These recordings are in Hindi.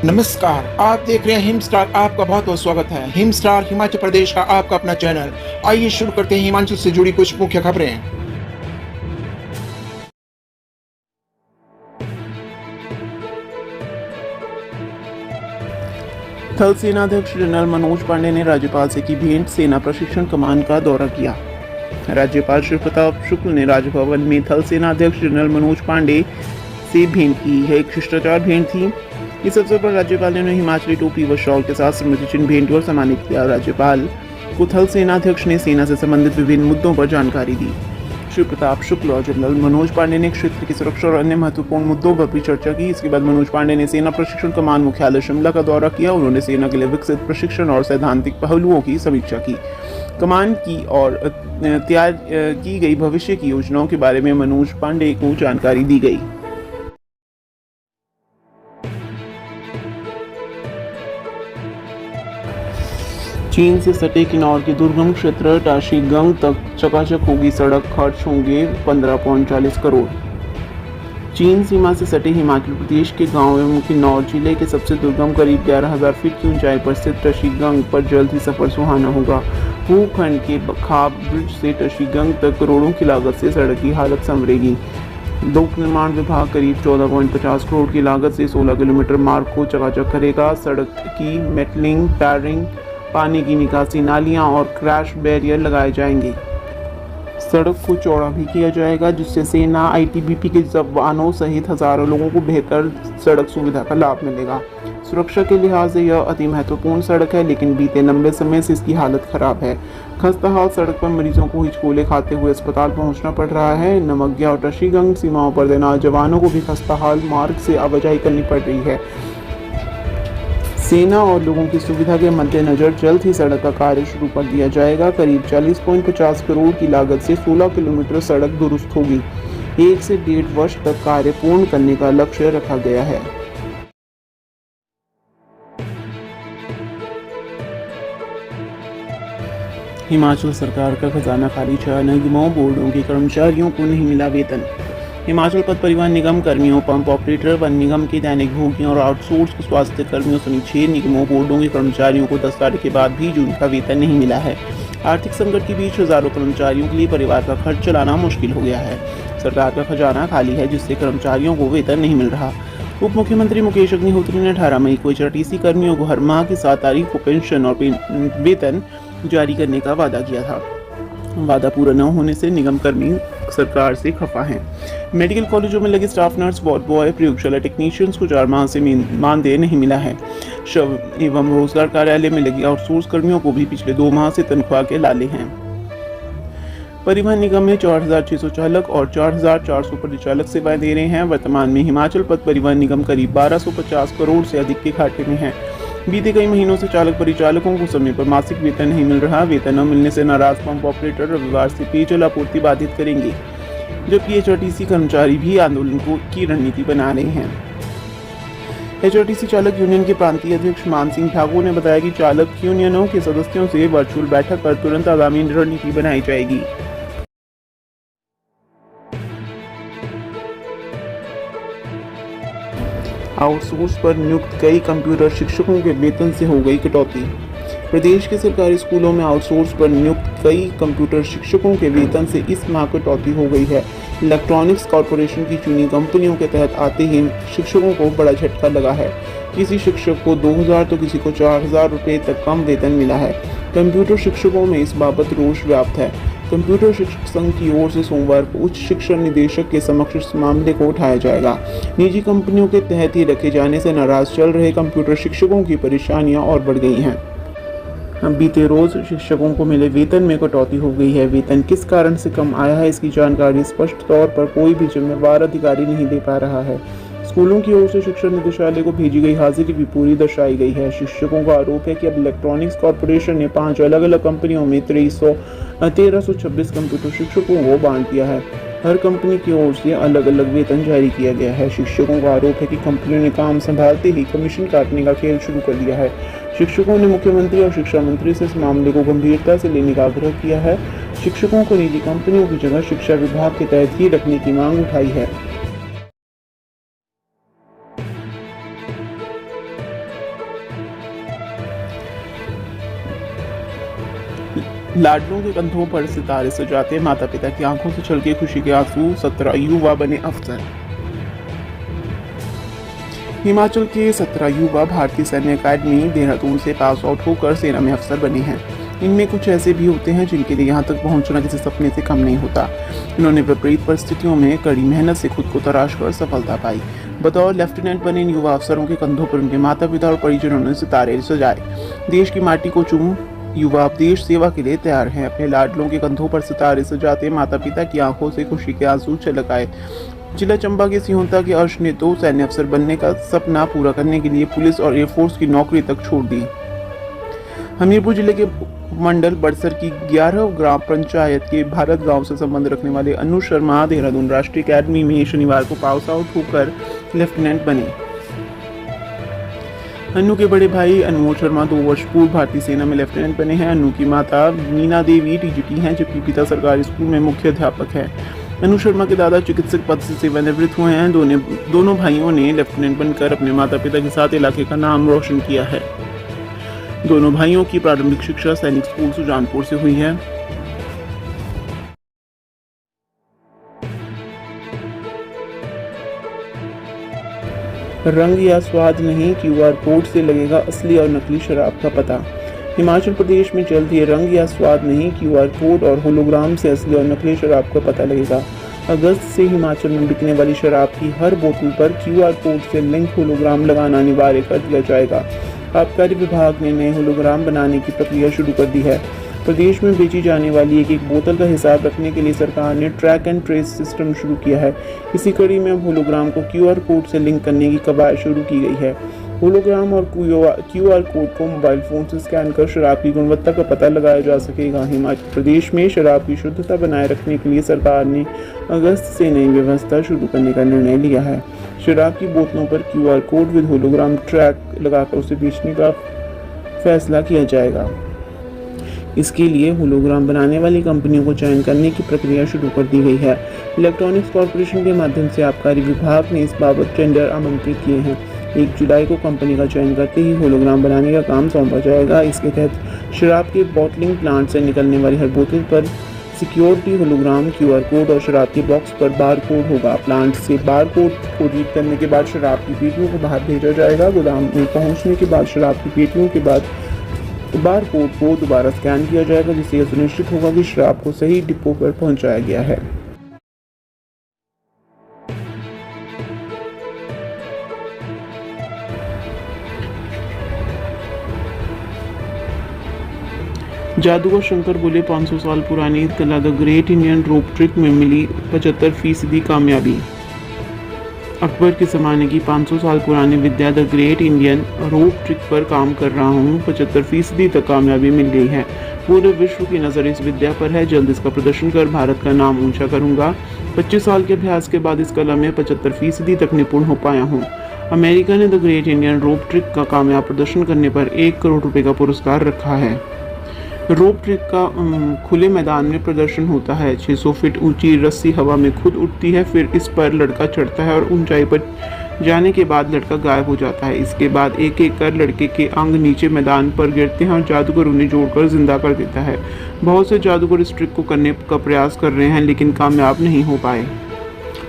नमस्कार, आप देख रहे हैं हिम स्टार। आपका बहुत बहुत स्वागत है। हिम स्टार हिमाचल प्रदेश का आपका अपना चैनल। आइए शुरू करते हैं हिमाचल से जुड़ी कुछ मुख्य खबरें। थल सेनाध्यक्ष जनरल मनोज पांडे ने राज्यपाल से की भेंट, सेना प्रशिक्षण कमान का दौरा किया। राज्यपाल श्री प्रताप शुक्ल ने राजभवन में थल सेनाध्यक्ष जनरल मनोज पांडे से भेंट की है। एक शिष्टाचार भेंट थी। इस अवसर पर राज्यपाल ने उन्हें हिमाचली टोपी व शॉल के साथ स्मृति चिन्ह भेंट और सम्मानित किया। राज्यपाल को थल सेनाध्यक्ष ने सेना से संबंधित विभिन्न मुद्दों पर जानकारी दी। श्री प्रताप शुक्ल और जनरल मनोज पांडे ने क्षेत्र की सुरक्षा और अन्य महत्वपूर्ण मुद्दों पर भी चर्चा की। इसके बाद मनोज पांडे ने सेना प्रशिक्षण कमान मुख्यालय शिमला का दौरा किया। उन्होंने सेना के लिए विकसित प्रशिक्षण और सैद्धांतिक पहलुओं की समीक्षा की। कमान की और तैयार की गई भविष्य की योजनाओं के बारे में मनोज पांडे को जानकारी दी गई। चीन से सटे किन्नौर के दुर्गम क्षेत्र टाशीगंग तक चकाचक होगी सड़क, खर्च होंगे 15.40 करोड़। चीन सीमा से सटे हिमाचल प्रदेश के गांव एवं किन्नौर जिले के सबसे दुर्गम करीब 11,000 फीट की ऊंचाई पर स्थित टाशीगंग पर जल्द ही सफर सुहाना होगा। भूखंड के खाब ब्रिज से टाशीगंग तक करोड़ों की लागत से सड़क की हालत संवरेगी। लोक निर्माण विभाग करीब 14.50 करोड़ की लागत से 16 किलोमीटर मार्ग को चकाचक करेगा। सड़क की मेटलिंग, टायरिंग, पानी की निकासी नालियां और क्रैश बैरियर लगाए जाएंगे। सड़क को चौड़ा भी किया जाएगा, जिससे सेना, आईटीबीपी के जवानों सहित हजारों लोगों को बेहतर सड़क सुविधा का लाभ मिलेगा। सुरक्षा के लिहाज से यह अति महत्वपूर्ण सड़क है, लेकिन बीते लंबे समय से इसकी हालत खराब है। खस्ताहाल सड़क पर मरीजों को हिचकोले खाते हुए अस्पताल पहुंचना पड़ रहा है। नमग्या और टाशीगंग सीमाओं पर तैनात जवानों को भी खस्ताहाल मार्ग से आवाजाही करनी पड़ रही है। सेना और लोगों की सुविधा के मद्देनजर जल्द ही सड़क का कार्य शुरू कर दिया जाएगा। करीब 40.50 करोड़ की लागत से 16 किलोमीटर सड़क दुरुस्त होगी। 1 से 1.5 वर्ष तक कार्य पूर्ण करने का लक्ष्य रखा गया है। हिमाचल सरकार का खजाना खाली, 6 निगमों बोर्डों के कर्मचारियों को नहीं मिला वेतन। हिमाचल पथ परिवहन निगम कर्मियों, पंप ऑपरेटर, वन निगम के दैनिक भोगियों और आउटसोर्स स्वास्थ्य कर्मियों समेत 6 निगमों बोर्डों के कर्मचारियों को 10 तारीख के बाद भी जून का वेतन नहीं मिला है। आर्थिक संकट के बीच हजारों कर्मचारियों के लिए परिवार का खर्च चलाना मुश्किल हो गया है। सरकार का खजाना खाली है, जिससे कर्मचारियों को वेतन नहीं मिल रहा। उप मुख्यमंत्री मुकेश अग्निहोत्री ने 18 मई को HRTC कर्मियों को हर माह की 7 तारीख को पेंशन और वेतन जारी करने का वादा किया था। वादा पूरा न होने से निगम कर्मी सरकार से खफा हैं। मेडिकल कॉलेजों में लगे स्टाफ नर्स, वार्ड बॉय, प्रयोगशाला टेक्नीशियंस को 4 माह से मानदेय नहीं मिला है। श्रम एवं रोजगार कार्यालय में लगे आउटसोर्स कर्मियों को भी पिछले 2 माह से तनख्वाह के लाले हैं। परिवहन निगम में 4,600 चालक और 4,400 परिचालक सेवाएं दे रहे हैं। वर्तमान में हिमाचल पथ परिवहन निगम करीब 1250 करोड़ से अधिक के घाटे में है। बीते कई महीनों से चालक परिचालकों को समय पर मासिक वेतन नहीं मिल रहा। वेतन न मिलने से नाराज पंप ऑपरेटर रविवार से पेयजल आपूर्ति बाधित करेंगे, जबकि HRTC कर्मचारी भी आंदोलन की रणनीति बना रहे हैं। HRTC चालक यूनियन के प्रांतीय अध्यक्ष मान सिंह ठाकुर ने बताया कि चालक यूनियनों के सदस्यों से वर्चुअल बैठक कर तुरंत आगामी रणनीति बनाई जाएगी। आउटसोर्स पर नियुक्त कई कंप्यूटर शिक्षकों के वेतन से हो गई कटौती। प्रदेश के सरकारी स्कूलों में आउटसोर्स पर नियुक्त कई कंप्यूटर शिक्षकों के वेतन से इस माह कटौती हो गई है। इलेक्ट्रॉनिक्स कॉरपोरेशन की चुनी कंपनियों के तहत आते ही शिक्षकों को बड़ा झटका लगा है। किसी शिक्षक को 2,000 तो किसी को 4,000 रुपये तक कम वेतन मिला है। कंप्यूटर शिक्षकों में इस बाबत रोष व्याप्त है। कंप्यूटर शिक्षक संघ की ओर से सोमवार को उच्च शिक्षा निदेशक के समक्ष इस मामले को उठाया जाएगा। निजी कंपनियों के तहत ही रखे जाने से नाराज चल रहे कंप्यूटर शिक्षकों की परेशानियां और बढ़ गई हैं। बीते रोज शिक्षकों को मिले वेतन में कटौती हो गई है। वेतन किस कारण से कम आया है, इसकी जानकारी स्पष्ट तौर पर कोई भी जिम्मेवार अधिकारी नहीं दे पा रहा है। स्कूलों की ओर से शिक्षा निदेशालय को भेजी गई हाजिरी भी पूरी दर्शाई गई है। शिक्षकों का आरोप है कि अब इलेक्ट्रॉनिक्स कॉरपोरेशन ने 5 अलग अलग कंपनियों में 1326 कंप्यूटर शिक्षकों को बांट दिया है। हर कंपनी की ओर से अलग अलग वेतन जारी किया गया है। शिक्षकों का आरोप है कि कंपनी ने काम संभालते ही कमीशन काटने का खेल शुरू कर दिया है। शिक्षकों ने मुख्यमंत्री और शिक्षा मंत्री से इस मामले को गंभीरता से लेने का आग्रह किया है। शिक्षकों को निजी कंपनियों की जगह शिक्षा विभाग के तहत ही रखने की मांग उठाई है। लाडलों के कंधों पर सितारे सजाते, माता पिता की आंखों से छलके खुशी के आंसू, 17 युवा बने अफसर। हिमाचल के 17 युवा भारतीय सैन्य अकादमी देहरादून से पास आउट होकर सेना में अफसर बने हैं। इनमें कुछ ऐसे भी होते हैं जिनके लिए यहाँ तक पहुँचना किसी सपने से कम नहीं होता। इन्होंने विपरीत परिस्थितियों में कड़ी मेहनत से खुद को तराश कर सफलता पाई। बतौर लेफ्टिनेंट बने इन युवा अफसरों के कंधों पर उनके माता पिता और परिजनों ने सितारे सजाए। देश की माटी को चूम युवा अब देश सेवा के लिए तैयार हैं। अपने लाडलों के कंधों पर सितारे सजाते माता पिता की आंखों से खुशी के आंसू छलक आए। जिला चंबा के सिहोंता के अर्श ने तो सैन्य अफसर बनने का सपना पूरा करने के लिए पुलिस और एयरफोर्स की नौकरी तक छोड़ दी। हमीरपुर जिले के मंडल बड़सर की 11 ग्राम पंचायत के भारत गांव से संबंध रखने वाले अनु शर्मा देहरादून राष्ट्रीय अकादमी में शनिवार को पास आउट होकर लेफ्टिनेंट बने। अनु के बड़े भाई अनमोल शर्मा 2 वर्ष पूर्व भारतीय सेना में लेफ्टिनेंट बने हैं। अनु की माता मीना देवी टीजीटी हैं, जबकि पिता सरकारी स्कूल में मुख्य अध्यापक है। अनु शर्मा के दादा चिकित्सक पद से सेवानिवृत्त हुए हैं। दोनों भाइयों ने लेफ्टिनेंट बनकर अपने माता पिता के साथ इलाके का नाम रोशन किया है। दोनों भाइयों की प्रारंभिक शिक्षा सैनिक स्कूल सुजानपुर से हुई है। रंग या स्वाद नहीं, क्यूआर कोड से लगेगा असली और नकली शराब का पता। हिमाचल प्रदेश में जल्द ही रंग या स्वाद नहीं, क्यूआर कोड और होलोग्राम से असली और नकली शराब का पता लगेगा। अगस्त से हिमाचल में बिकने वाली शराब की हर बोतल पर क्यूआर कोड से लिंक होलोग्राम लगाना अनिवार्य कर दिया जाएगा। आबकारी विभाग ने नए होलोग्राम बनाने की प्रक्रिया शुरू कर दी है। प्रदेश में बेची जाने वाली एक बोतल का हिसाब रखने के लिए सरकार ने ट्रैक एंड ट्रेस सिस्टम शुरू किया है। इसी कड़ी में अब होलोग्राम को क्यूआर कोड से लिंक करने की कवायद शुरू की गई है। होलोग्राम और क्यूआर कोड को मोबाइल फोन से स्कैन कर शराब की गुणवत्ता का पता लगाया जा सकेगा। हिमाचल प्रदेश में शराब की शुद्धता बनाए रखने के लिए सरकार ने अगस्त से नई व्यवस्था शुरू करने का निर्णय लिया है। शराब की बोतलों पर QR code with hologram track लगाकर उसे बेचने का फैसला किया जाएगा। इसके लिए होलोग्राम बनाने वाली कंपनियों को चयन करने की प्रक्रिया शुरू कर दी गई है। इलेक्ट्रॉनिक्स कॉर्पोरेशन के माध्यम से आबकारी विभाग ने इस बाबत टेंडर आमंत्रित किए हैं। 1 जुलाई को कंपनी का चयन करते ही होलोग्राम बनाने का काम सौंपा जाएगा। इसके तहत शराब के बॉटलिंग प्लांट से निकलने वाली हर बोतल पर सिक्योरिटी होलोग्राम, क्यूआर कोड और शराब के बॉक्स पर बार कोड होगा। प्लांट से बार कोड को रीड करने के बाद शराब की पेटियों को बाहर भेजा जाएगा। गोदाम में पहुंचने के बाद शराब की पेटियों के बाद बार कोड को दोबारा स्कैन किया जाएगा, जिससे यह सुनिश्चित होगा कि शराब को सही डिपो पर पहुंचाया गया है। जादूगर शंकर बोले 500 साल पुरानी कला the great Indian rope trick में मिली 75% कामयाबी। अकबर के ज़माने की 500 साल पुरानी विद्या the great Indian rope trick पर काम कर रहा हूँ। 75% तक कामयाबी मिल गई है। पूरे विश्व की नज़र इस विद्या पर है। जल्द इसका प्रदर्शन कर भारत का नाम ऊंचा करूँगा। 25 साल के अभ्यास के बाद इस कला में 75% तक निपुण हो पाया हूँ। अमेरिका ने the great Indian rope trick का कामयाब प्रदर्शन करने पर 1 करोड़ रुपये का पुरस्कार रखा है। रोप ट्रिक का खुले मैदान में प्रदर्शन होता है। 600 फीट ऊंची रस्सी हवा में खुद उठती है, फिर इस पर लड़का चढ़ता है और ऊंचाई पर जाने के बाद लड़का गायब हो जाता है। इसके बाद एक एक कर लड़के के अंग नीचे मैदान पर गिरते हैं और जादूगर उन्हें जोड़कर जिंदा कर देता है। बहुत से जादूगर इस ट्रिक को करने का प्रयास कर रहे हैं, लेकिन कामयाब नहीं हो पाए।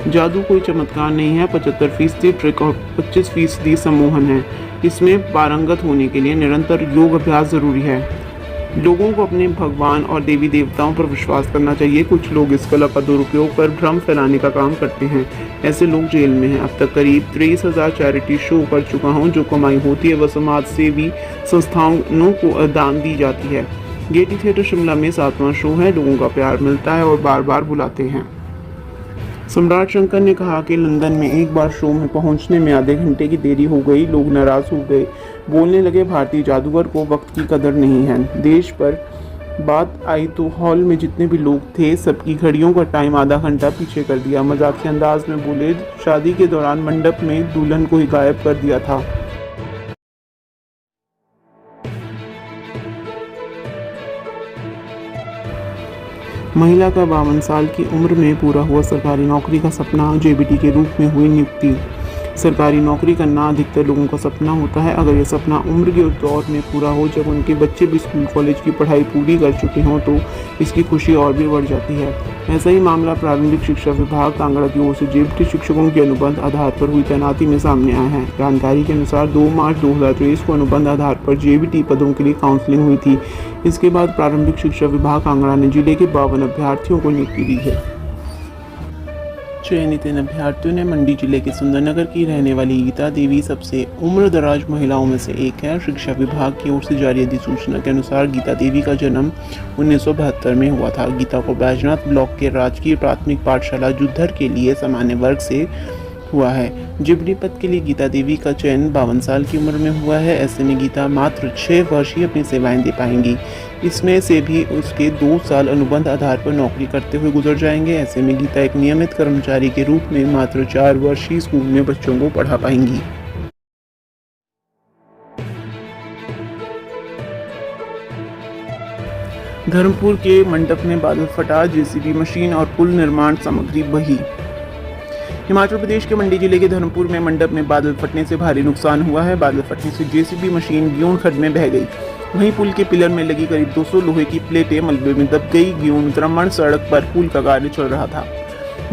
जादू कोई चमत्कार नहीं है। 75% ट्रिक और 25% सम्मोहन है। इसमें पारंगत होने के लिए निरंतर योग अभ्यास जरूरी है। लोगों को अपने भगवान और देवी देवताओं पर विश्वास करना चाहिए। कुछ लोग इस कला का दुरुपयोग कर भ्रम फैलाने का काम करते हैं। ऐसे लोग जेल में हैं। अब तक करीब 23,000 चैरिटी शो कर चुका हूं। जो कमाई होती है वह समाज सेवी संस्थाओं को दान दी जाती है। गेटी थिएटर शिमला में 7वां शो है। लोगों का प्यार मिलता है और बार बार बुलाते हैं। सम्राट शंकर ने कहा कि लंदन में एक बार शो में पहुंचने में आधे घंटे की देरी हो गई। लोग नाराज हो गए, बोलने लगे भारतीय जादूगर को वक्त की कदर नहीं है। देश पर बात आई तो हॉल में जितने भी लोग थे सबकी घड़ियों का टाइम आधा घंटा पीछे कर दिया। मजाकिया अंदाज में बोले, शादी के दौरान मंडप में दुल्हन को ही गायब कर दिया था। महिला का 52 साल की उम्र में पूरा हुआ सरकारी नौकरी का सपना, जेबीटी के रूप में हुई नियुक्ति। सरकारी नौकरी करना अधिकतर लोगों का सपना होता है। अगर यह सपना उम्र के उस दौर में पूरा हो जब उनके बच्चे भी स्कूल कॉलेज की पढ़ाई पूरी कर चुके हों तो इसकी खुशी और भी बढ़ जाती है। ऐसा ही मामला प्रारंभिक शिक्षा विभाग कांगड़ा की ओर से जेबीटी शिक्षकों के अनुबंध आधार पर हुई तैनाती में सामने आया है। जानकारी के अनुसार 2 मार्च 2023 को अनुबंध आधार पर जेबीटी पदों के लिए काउंसलिंग हुई थी। इसके बाद प्रारंभिक शिक्षा विभाग कांगड़ा ने जिले के 52 अभ्यर्थियों को नियुक्ति दी है। चयनित इन अभ्यर्थियों ने मंडी जिले के सुंदरनगर की रहने वाली गीता देवी सबसे उम्रदराज महिलाओं में से एक है। शिक्षा विभाग की ओर से जारी अधिसूचना के अनुसार गीता देवी का जन्म 1972 में हुआ था। गीता को बैजनाथ ब्लॉक के राजकीय प्राथमिक पाठशाला जुद्धर के लिए सामान्य वर्ग से हुआ है। जिबड़ी पद के लिए गीता देवी का चयन 52 साल की उम्र में हुआ है। ऐसे में गीता मात्र 6 वर्ष ही अपनी सेवाएं दे पाएंगी। इसमें से भी उसके 2 साल अनुबंध आधार पर नौकरी करते हुए गुजर जाएंगे। ऐसे में गीता एक नियमित कर्मचारी के रूप में मात्र 4 वर्ष ही स्कूल में बच्चों को पढ़ा पाएंगी। धर्मपुर के मंडप में बादल फटा, जेसीबी मशीन और पुल निर्माण सामग्री बही। हिमाचल प्रदेश के मंडी जिले के धर्मपुर में मंडप में बादल फटने से भारी नुकसान हुआ है। बादल फटने से जेसीबी मशीन ग्यून खड्ड में बह गई। वहीं पुल के पिलर में लगी करीब 200 लोहे की प्लेटें मलबे में दब गई। ग्यून उत्तराखंड सड़क पर पुल का कार्य चल रहा था।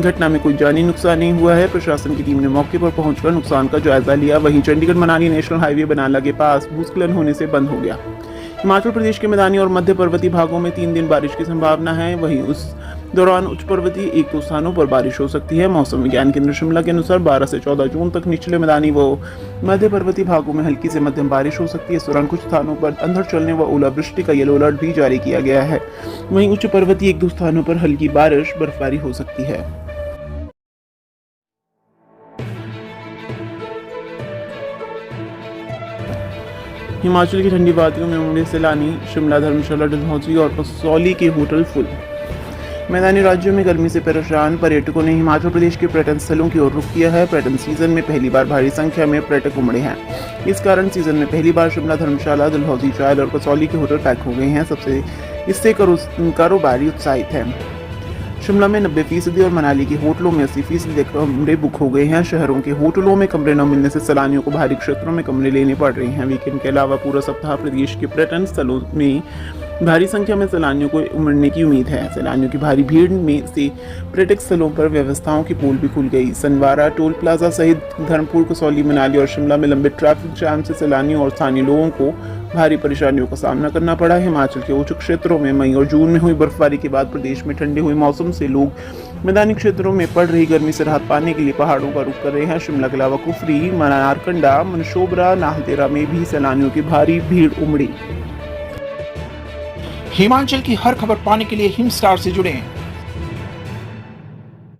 घटना में कोई जानी नुकसान नहीं हुआ है। प्रशासन की टीम ने मौके पर पहुंचकर नुकसान का जायजा लिया। वहीं चंडीगढ़ मनाली नेशनल हाईवे बनाला के पास भूस्खलन होने से बंद हो गया। हिमाचल प्रदेश के मैदानी और मध्य पर्वतीय भागों में 3 दिन बारिश की संभावना है। वहीं उस दौरान उच्च पर्वतीय 1-2 स्थानों पर बारिश हो सकती है। मौसम विज्ञान केंद्र शिमला के अनुसार 12 से 14 जून तक निचले मैदानी व मध्य पर्वतीय भागों में हल्की से मध्यम बारिश हो सकती है। इस दौरान कुछ स्थानों पर अंधड़ चलने व ओलावृष्टि का येलो अलर्ट भी जारी किया गया है। वहीं उच्च पर्वतीय 1-2 स्थानों पर हल्की बारिश बर्फबारी हो सकती है। हिमाचल की ठंडी वादियों में उमड़े सैलानी। शिमला, धर्मशाला, डलहौजी और कसौली के होटल फुल। मैदानी राज्यों में गर्मी से परेशान पर्यटकों ने हिमाचल प्रदेश के पर्यटन स्थलों की ओर रुख किया है। पर्यटन सीजन में पहली बार भारी संख्या में पर्यटक उमड़े हैं। इस कारण सीजन में पहली बार शिमला, धर्मशाला, डलहौजी, चायल और कसौली के होटल पैक हो गए हैं। इससे कारोबारी उत्साहित है। शिमला में 90% और मनाली के होटलों में 80% कमरे बुक हो गए हैं। शहरों के होटलों में कमरे न मिलने से सैलानियों को बाहरी क्षेत्रों में कमरे लेने पड़ रहे हैं। वीकेंड के अलावा पूरा सप्ताह प्रदेश के पर्यटन स्थलों में भारी संख्या में सैलानियों को उमड़ने की उम्मीद है। सैलानियों की भारी भीड़ में से पर्यटक स्थलों पर व्यवस्थाओं की पोल भी खुल गई। सनवारा, टोल प्लाजा सहित धर्मपुर, कसौली, मनाली और शिमला में लंबे ट्रैफिक जाम से सैलानियों और स्थानीय लोगों को भारी परेशानियों का सामना करना पड़ा। हिमाचल के उच्च क्षेत्रों में मई और जून में हुई बर्फबारी के बाद प्रदेश में ठंडे हुए मौसम से लोग मैदानी क्षेत्रों में पड़ रही गर्मी से राहत पाने के लिए पहाड़ों का रुख कर रहे हैं। शिमला के अलावा कुफरी, नारकंडा, मनशोबरा, नाहदेरा में भी सैलानियों की भारी भीड़ उमड़ी। हिमाचल की हर खबर पाने के लिए हिम स्टार से जुड़ें।